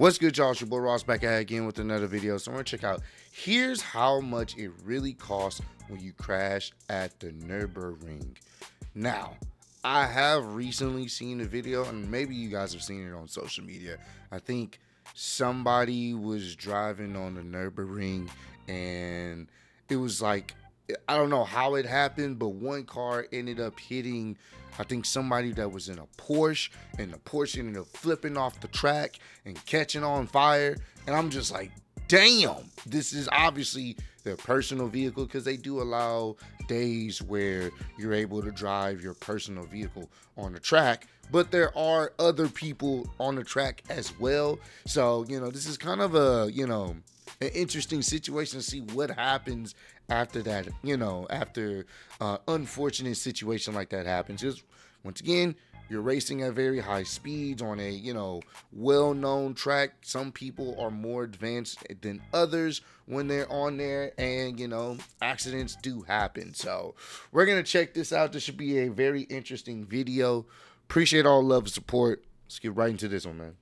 What's good, y'all? It's your boy Ross back at it again with another video. So we're gonna check out, here's how much it really costs when you crash at the Nurburgring. Now, I have recently seen a video, and maybe you guys have seen it on social media. I think somebody was driving on the Nurburgring, and it was like, I don't know how it happened, but one car ended up hitting, I think, somebody that was in a Porsche, and the Porsche ended up flipping off the track and catching on fire. And I'm just like, damn, this is obviously their personal vehicle, because they do allow days where you're able to drive your personal vehicle on the track, but there are other people on the track as well. So, this is kind of an interesting situation to see what happens after that, after unfortunate situation like that happens. Just once again, you're racing at very high speeds on a, well-known track. Some people are more advanced than others when they're on there, and, accidents do happen. So we're going to check this out. This should be a very interesting video. Appreciate all love and support. Let's get right into this one, man.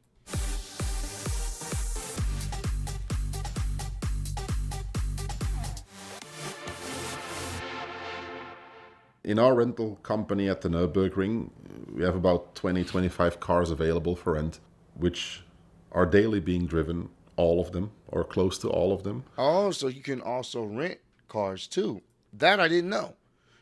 In our rental company at the Nurburgring, we have about 20-25 cars available for rent, which are daily being driven, all of them, or close to all of them. Oh, so you can also rent cars too. That I didn't know.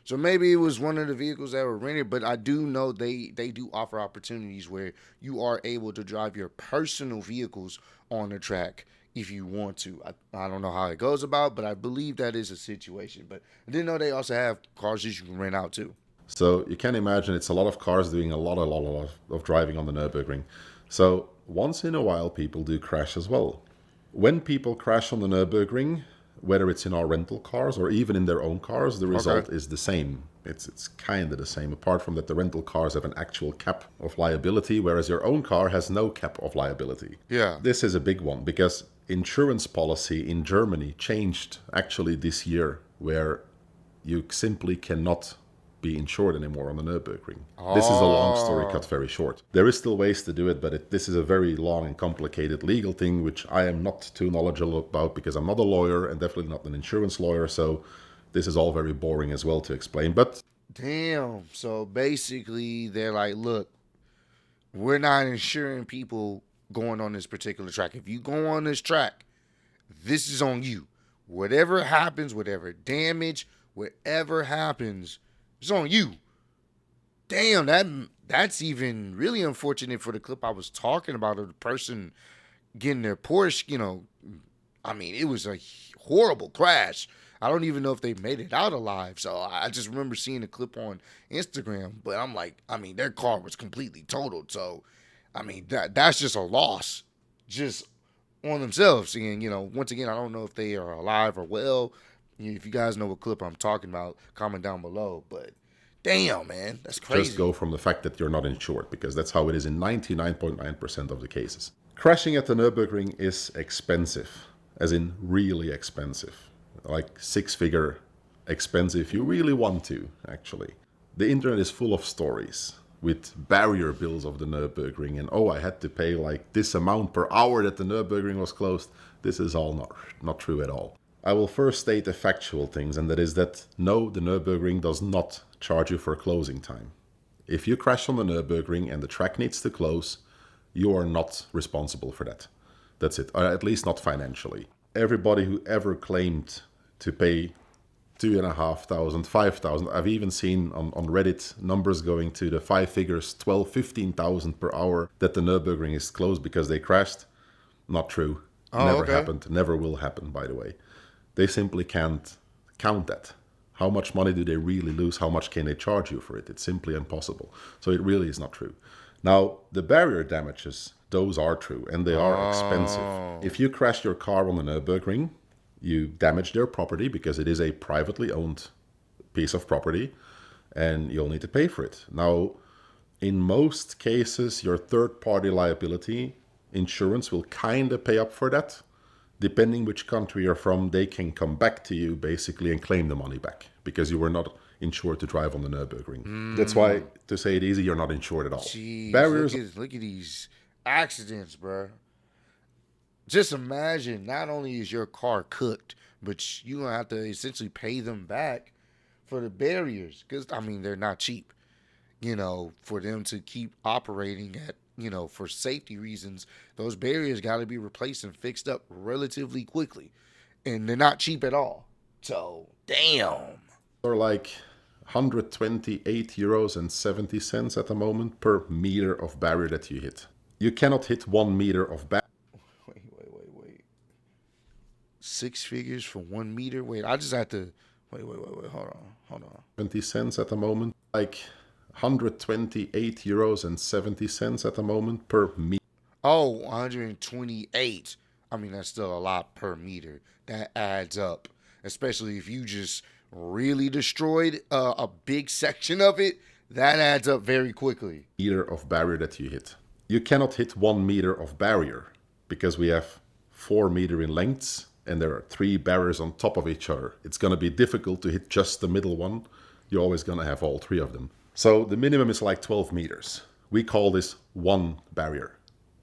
So maybe it was one of the vehicles that were rented, but I do know they do offer opportunities where you are able to drive your personal vehicles on the track if you want to. I don't know how it goes about, but I believe that is a situation. But I didn't know they also have cars that you can rent out too. So you can imagine it's a lot of cars doing a lot of driving on the Nurburgring. So once in a while, people do crash as well. When people crash on the Nurburgring, whether it's in our rental cars or even in their own cars, the result is the same. It's kind of the same, apart from that the rental cars have an actual cap of liability, whereas your own car has no cap of liability. Yeah. This is a big one because insurance policy in Germany changed actually this year, where you simply cannot be insured anymore on the Nürburgring. This is a long story cut very short. There is still ways to do it, but this is a very long and complicated legal thing, which I am not too knowledgeable about because I'm not a lawyer and definitely not an insurance lawyer. So this is all very boring as well to explain. But damn. So basically, they're like, look, we're not insuring people going on this particular track. If you go on this track, this is on you. Whatever happens, whatever damage, whatever happens, it's on you. Damn, that's even really unfortunate for the clip I was talking about of the person getting their Porsche, it was a horrible crash. I don't even know if they made it out alive. So I just remember seeing the clip on Instagram, but I'm like, their car was completely totaled. So, that's just a loss just on themselves. And, once again, I don't know if they are alive or well. If you guys know what clip I'm talking about, comment down below. But damn, man, that's crazy. Just go from the fact that you're not insured, because that's how it is in 99.9% of the cases. Crashing at the Nürburgring is expensive, as in really expensive. Like six-figure expensive if you really want to, actually. The internet is full of stories with barrier bills of the Nürburgring, and I had to pay like this amount per hour that the Nürburgring was closed. This is all not true at all. I will first state the factual things, and that is that no, the Nürburgring does not charge you for closing time. If you crash on the Nürburgring and the track needs to close, you are not responsible for that. That's it, or at least not financially. Everybody who ever claimed to pay 2,500, 5,000, I've even seen on Reddit numbers going to the five figures, 12, 15,000 per hour, that the Nürburgring is closed because they crashed. Not true. Never happened. Never will happen, by the way. They simply can't count that. How much money do they really lose? How much can they charge you for it? It's simply impossible. So it really is not true. Now, the barrier damages, those are true, and they are expensive. If you crash your car on the Nürburgring, you damage their property because it is a privately owned piece of property, and you'll need to pay for it. Now, in most cases, your third-party liability insurance will kind of pay up for that. Depending which country you're from, they can come back to you basically and claim the money back because you were not insured to drive on the Nürburgring. That's why, to say it easy, you're not insured at all. Jeez, Barriers. look at these accidents, bro. Just imagine, not only is your car cooked, but you gonna have to essentially pay them back for the barriers, because I mean they're not cheap. For them to keep operating at, for safety reasons, those barriers got to be replaced and fixed up relatively quickly, and they're not cheap at all. So damn. Or like 128 euros and 70 cents at the moment per meter of barrier that you hit. You cannot hit 1 meter of barrier. Wait. 6 figures for 1 meter? Wait, I just have to. Wait. Hold on. 70 cents at the moment. Like 128 euros and 70 cents at the moment per meter. Oh, 128. I mean, that's still a lot per meter. That adds up, especially if you just really destroyed a big section of it. That adds up very quickly. Meter of barrier that you hit. You cannot hit 1 meter of barrier because we have 4 meter in lengths and there are 3 barriers on top of each other. It's going to be difficult to hit just the middle one. You're always going to have all 3 of them. So the minimum is like 12 meters. We call this 1 barrier,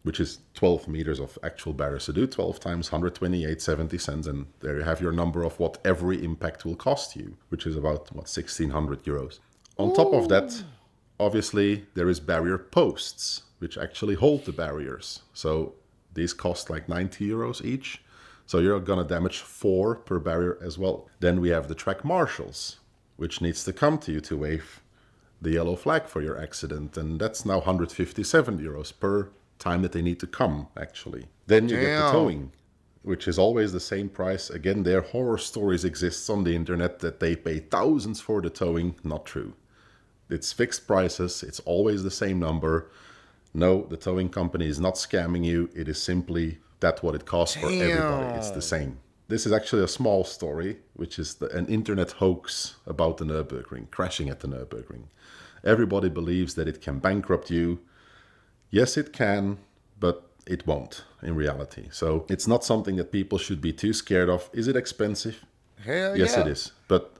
which is 12 meters of actual barrier. So do 12 times 128.70 cents, and there you have your number of what every impact will cost you, which is about, 1,600 euros. On top of that, obviously, there is barrier posts, which actually hold the barriers. So these cost like 90 euros each. So you're going to damage 4 per barrier as well. Then we have the track marshals, which needs to come to you to wave the yellow flag for your accident. And that's now 157 euros per time that they need to come, actually. Then you get the towing, which is always the same price. Again, their horror stories exist on the internet that they pay thousands for the towing. Not true. It's fixed prices. It's always the same number. No, the towing company is not scamming you. It is simply that's what it costs for everybody. It's the same. This is actually a small story, which is an internet hoax about the Nurburgring, crashing at the Nurburgring. Everybody believes that it can bankrupt you. Yes, it can, but it won't in reality. So it's not something that people should be too scared of. Is it expensive? Hell yes, yeah. It is. But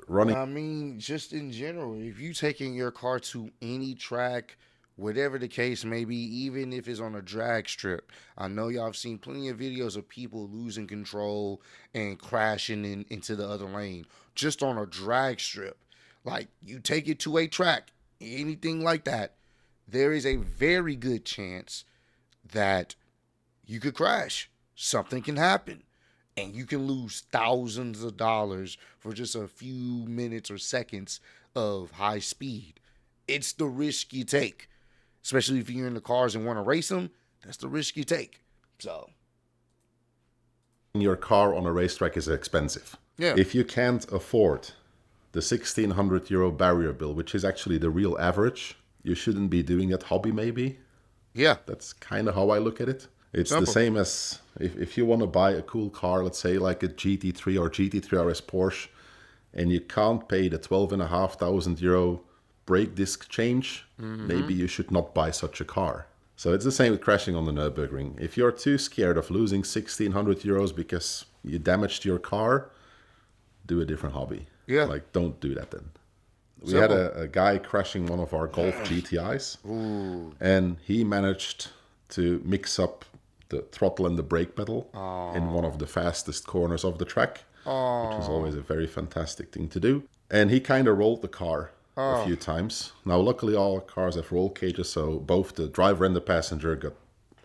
running... I mean, just in general, if you taking your car to any track, whatever the case may be, even if it's on a drag strip. I know y'all have seen plenty of videos of people losing control and crashing into the other lane just on a drag strip. Like, you take it to a track, anything like that, there is a very good chance that you could crash. Something can happen. And you can lose thousands of dollars for just a few minutes or seconds of high speed. It's the risk you take. Especially if you're in the cars and want to race them, that's the risk you take. So, your car on a racetrack is expensive. Yeah. If you can't afford the 1,600 euro barrier bill, which is actually the real average, you shouldn't be doing that hobby maybe. Yeah. That's kind of how I look at it. It's the same as if you want to buy a cool car, let's say like a GT3 or GT3 RS Porsche, and you can't pay the 12,500 euro brake disc change, maybe you should not buy such a car. So it's the same with crashing on the Nurburgring. If you're too scared of losing 1,600 euros because you damaged your car, do a different hobby. Yeah. Like, don't do that then. We had a guy crashing one of our Golf GTIs, and he managed to mix up the throttle and the brake pedal in one of the fastest corners of the track, which is always a very fantastic thing to do. And he kind of rolled the car a few times. Now, luckily, all cars have roll cages, so both the driver and the passenger got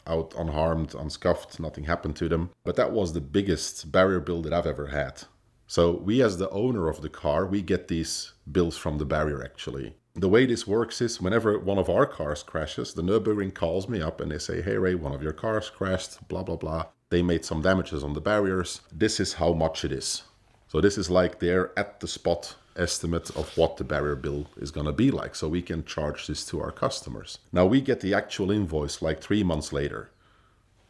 out unharmed, unscuffed, nothing happened to them. But that was the biggest barrier bill that I've ever had. So we, as the owner of the car, we get these bills from the barrier, actually. The way this works is whenever one of our cars crashes, the Nürburgring calls me up and they say, hey, Ray, one of your cars crashed, blah, blah, blah. They made some damages on the barriers. This is how much it is. So this is like their at-the-spot estimate of what the barrier bill is going to be like. So we can charge this to our customers. Now, we get the actual invoice like 3 months later.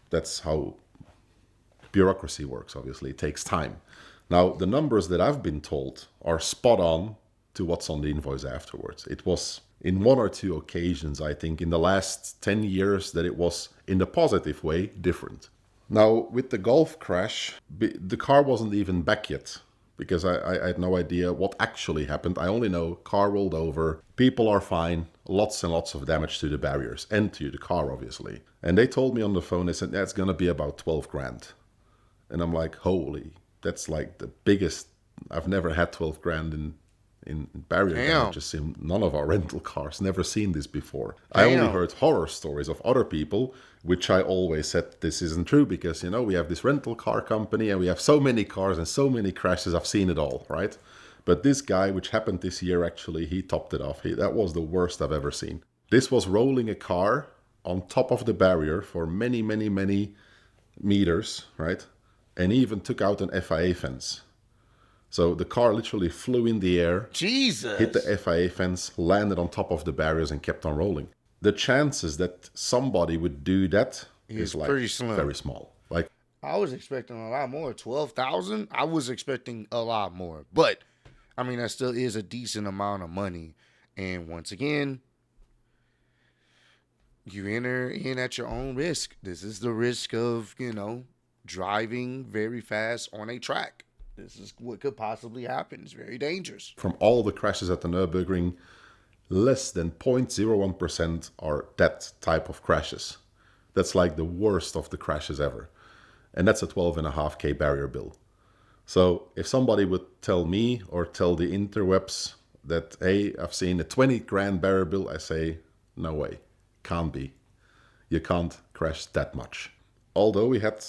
That's how bureaucracy works, obviously. It takes time. Now, the numbers that I've been told are spot on to what's on the invoice afterwards. It was in 1 or 2 occasions, I think, in the last 10 years that it was, in the positive way, different. Now, with the Golf crash, the car wasn't even back yet because I had no idea what actually happened. I only know car rolled over, people are fine, lots and lots of damage to the barriers and to the car, obviously. And they told me on the phone, they said, that's going to be about 12 grand. And I'm like, holy, that's like the biggest. I've never had 12 grand in barrier damages in none of our rental cars. Never seen this before. I only heard horror stories of other people, which I always said this isn't true because, you know, we have this rental car company and we have so many cars and so many crashes. I've seen it all, right? But this guy, which happened this year, actually, he topped it off. That was the worst I've ever seen. This was rolling a car on top of the barrier for many, many, many meters, right? And he even took out an FIA fence. So the car literally flew in the air, Jesus, hit the FIA fence, landed on top of the barriers and kept on rolling. The chances that somebody would do that is like pretty slim. Very small. Like I was expecting a lot more. 12,000? I was expecting a lot more. But I mean, that still is a decent amount of money. And once again, you enter in at your own risk. This is the risk of, you know, driving very fast on a track. This is what could possibly happen. It's very dangerous. From all the crashes at the Nurburgring, less than 0.01% are that type of crashes. That's like the worst of the crashes ever. And that's a 12.5K barrier bill. So if somebody would tell me or tell the interwebs that, hey, I've seen a 20 grand barrier bill, I say, no way. Can't be. You can't crash that much. Although we had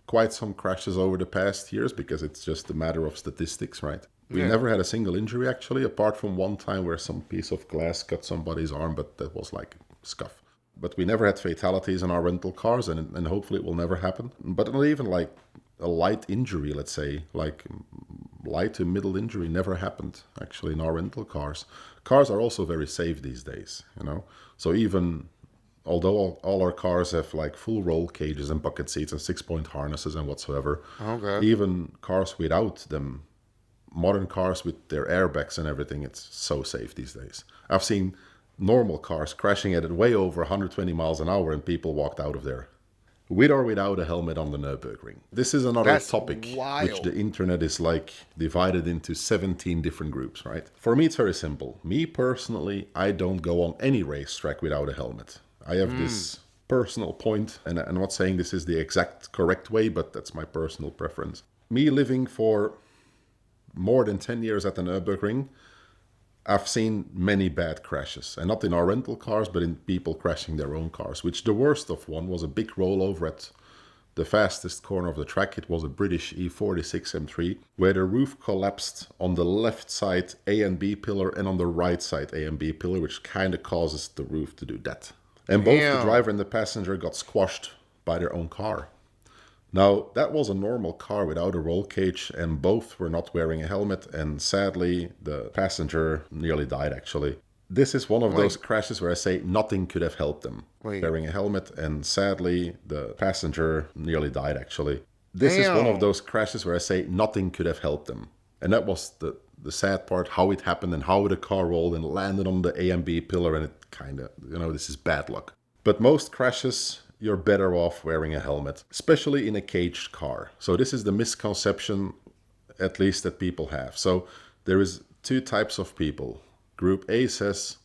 quite some crashes over the past years because it's just a matter of statistics, right? We never had a single injury, actually, apart from one time where some piece of glass cut somebody's arm, but that was like scuff. But we never had fatalities in our rental cars, and hopefully it will never happen. But not even like a light injury, let's say, like light to middle injury never happened, actually, in our rental cars. Cars are also very safe these days, you know? So even although all our cars have like full roll cages and bucket seats and 6-point harnesses and whatsoever, even cars without them, modern cars with their airbags and everything, it's so safe these days. I've seen normal cars crashing at it way over 120 miles an hour and people walked out of there with or without a helmet on the Nurburgring. This is another topic which the internet is like divided into 17 different groups, right? For me, it's very simple. Me personally, I don't go on any racetrack without a helmet. I have this personal point, and I'm not saying this is the exact correct way, but that's my personal preference. Me living for more than 10 years at the Nurburgring, I've seen many bad crashes, and not in our rental cars, but in people crashing their own cars, which the worst of one was a big rollover at the fastest corner of the track. It was a British E46 M3, where the roof collapsed on the left side A and B pillar and on the right side A and B pillar, which kind of causes the roof to do that. And both the driver and the passenger got squashed by their own car. Now, that was a normal car without a roll cage, and both were not wearing a helmet, and sadly, the passenger nearly died, actually. This is one of those crashes where I say nothing could have helped them wearing a helmet, and sadly, the passenger nearly died, actually. This is one of those crashes where I say nothing could have helped them. And that was the sad part, how it happened and how the car rolled and landed on the A and B pillar, and it kind of, you know, this is bad luck. But most crashes, you're better off wearing a helmet, especially in a caged car. So this is the misconception, at least, that people have. So there is two types of people. Group A says,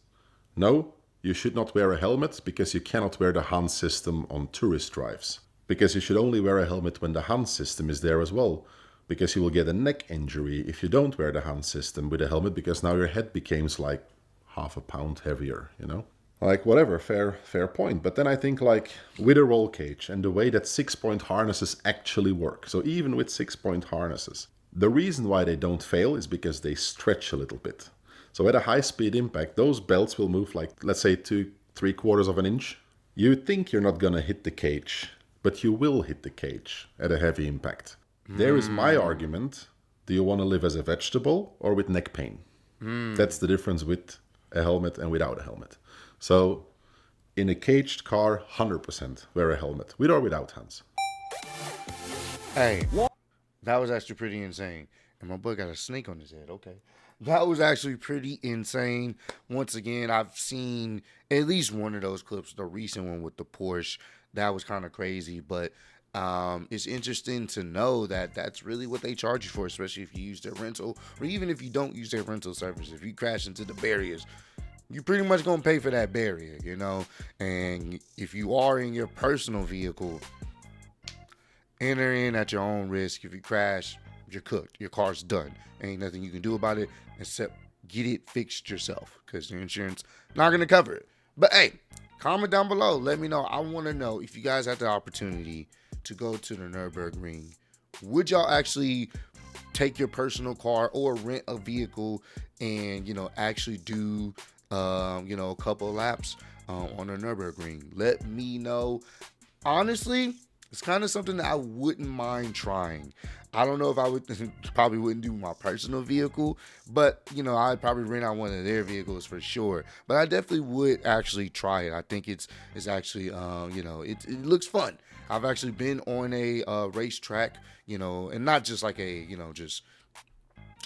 no, you should not wear a helmet because you cannot wear the Hans system on tourist drives. Because you should only wear a helmet when the Hans system is there as well. Because you will get a neck injury if you don't wear the Hans system with a helmet, because now your head becomes like half a pound heavier, you know? Like, whatever, fair point. But then I think, like, with a roll cage and the way that 6-point harnesses actually work. So even with 6-point harnesses, the reason why they don't fail is because they stretch a little bit. So at a high-speed impact, those belts will move like, let's say, 3/4 of an inch. You think you're not going to hit the cage, but you will hit the cage at a heavy impact. There is my argument. Do you want to live as a vegetable or with neck pain? That's the difference with a helmet and without a helmet. So in a caged car, 100% wear a helmet, with or without hands. Hey, that was actually pretty insane. And my boy got a snake on his head. Okay. That was actually pretty insane. Once again, I've seen at least one of those clips, the recent one with the Porsche. That was kind of crazy, but it's interesting to know that that's really what they charge you for, especially if you use their rental, or even if you don't use their rental service. If you crash into the barriers, you're pretty much gonna pay for that barrier, And if you are in your personal vehicle, enter in at your own risk. If you crash, you're cooked. Your car's done. Ain't nothing you can do about it except get it fixed yourself, because your insurance not gonna cover it. But hey, comment down below. Let me know. I want to know, if you guys had the opportunity to go to the Nurburgring, would y'all actually take your personal car or rent a vehicle and actually do a couple laps on the Nurburgring? Let me know. Honestly, it's kind of something that I wouldn't mind trying. I don't know if I would probably wouldn't do my personal vehicle, but I'd probably rent out one of their vehicles for sure. But I definitely would actually try it. I think it's actually it looks fun. I've actually been on a racetrack, and not just like a just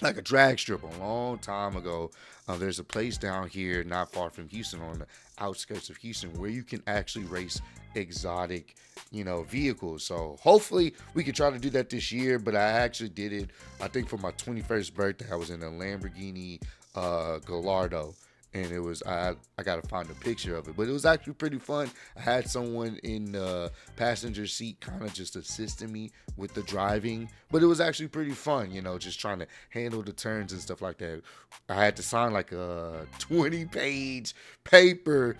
like a drag strip a long time ago. There's a place down here not far from Houston, on the outskirts of Houston, where you can actually race exotic vehicles. So hopefully we can try to do that this year. But I actually did it, I think, for my 21st birthday. I was in a Lamborghini Gallardo, and it was I gotta find a picture of it, but it was actually pretty fun. I had someone in the passenger seat kind of just assisting me with the driving, but it was actually pretty fun, just trying to handle the turns and stuff like that. I had to sign like a 20-page paper,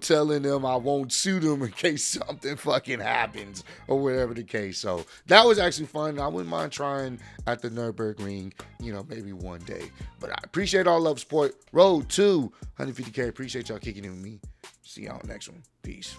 telling them I won't sue them in case something fucking happens or whatever the case. So that was actually fun. I wouldn't mind trying at the Nurburgring, maybe one day. But I appreciate all love, support. Road to 150K. Appreciate y'all kicking in with me. See y'all next one. Peace.